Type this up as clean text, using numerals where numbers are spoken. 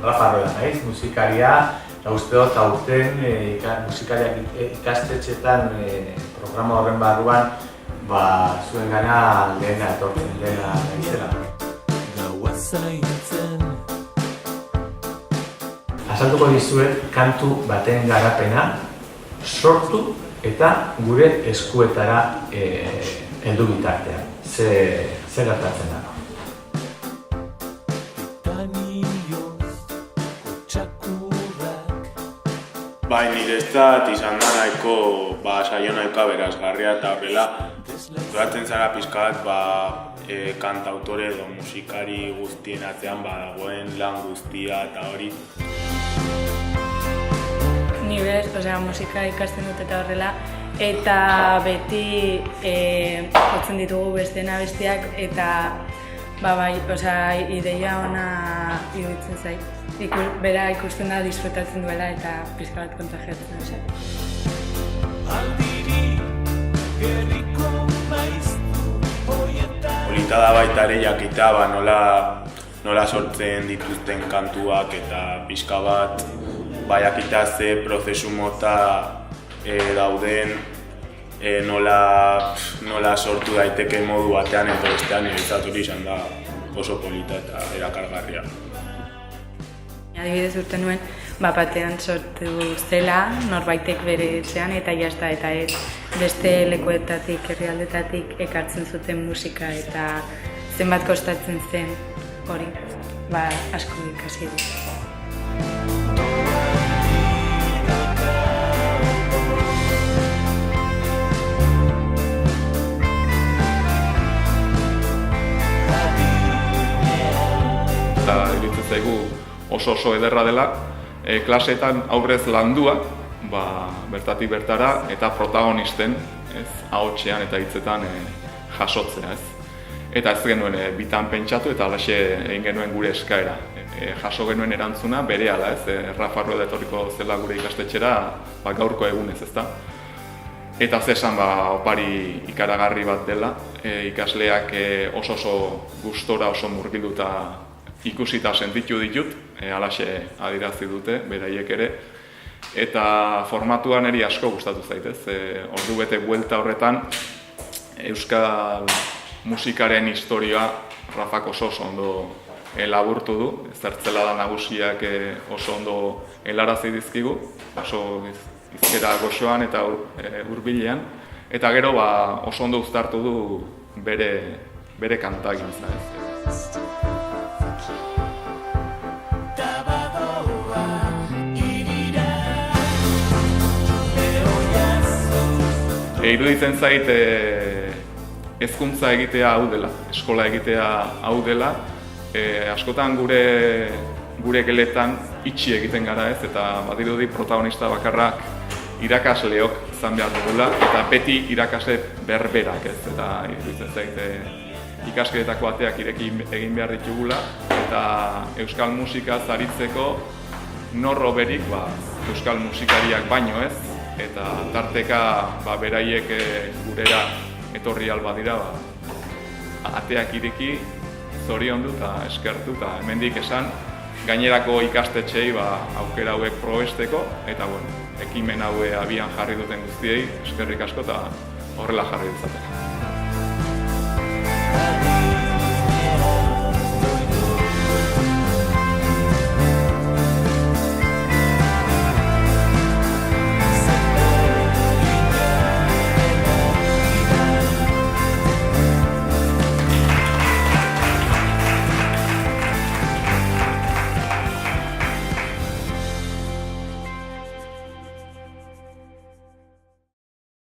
Rafa Rueda naiz, musikaria, eta uste dut aurten musikariak ikastetxetan programa horren barruan zuen gana lehena naizela. Azalduko dizuet kantu baten garapena sortu eta gure eskuetara heldu bitartean. Zer gertatzen da? Bai, niretzat izan da nahiko saio nahiko aberasgarria eta horrela duratzen zara pixka bat kantautore edo musikari guztien atzean dagoen lan guztia eta hori. Ni musika ikasten dut eta horrela, eta beti jotzen ditugu besteen abestiak eta ideia ona iruditzen zait. Bera ikusten da disfrutatzen duela eta pixka bat kontagiatzen da. Polita da baita ere jakitea nola sortzen dituzten kantuak eta pixka bat jakitea ze prozesu mota dauden, nola sortu daiteke modu batean edo bestean niretzat hori izan da oso polita eta erakargarria. Adibidez urte nuen, batean sortu zela, norbaitek bere etxean eta jazta eta ez beste lekuetatik, herrialdetatik ekartzen zuten musika eta zenbat kostatzen zen hori, asko ikasi dut. Iruditzen zaigu oso ederra dela, klaseetan aurrez landua, bertatik bertara eta protagonisten ahotsean eta hitzetan jasotzea. Eta ez genuen bitan pentsatu eta halaxe egin genuen gure eskaera. Jaso genuen erantzuna berehala, Rafa Rueda etorriko zela gure ikastetxera gaurko egunez, ezta? Eta zesan opari ikaragarri bat dela, ikasleak oso gustora, oso murgilduta ikusita sentitu ditut, halaxe adirazi dute, beraiek ere. Eta formatuan eri asko gustatu zaitez. Ordu bete buelta horretan, euskal musikaren historia Rafak oso ondo laburtu du. Zertzela da nagusiak oso ondo helarazi dizkigu, oso hizkera goxoan eta hurbilean. Eta gero oso ondo uztartu du bere kantagintza. Iruditzen zait hezkuntza egitea hau dela, eskola egitea hau dela. Askotan gure geletan itxi egiten gara eta badirudi protagonista bakarrak irakasleok izan behar dugula eta beti irakasle berberak eta iruditzen zait ikasketako ateak ireki egin behar ditugula eta euskal musika zaritzeko norro berik euskal musikariak baino ez. Eta tarteka beraiek gurera etorri alba dira, ateak ireki, zoriondu eta eskertu eta hemendik esan gainerako ikastetxeei aukera hauek probesteko eta ekimen haue abian jarri duten guztiei eskerrik asko eta horrela jarri dutzaten.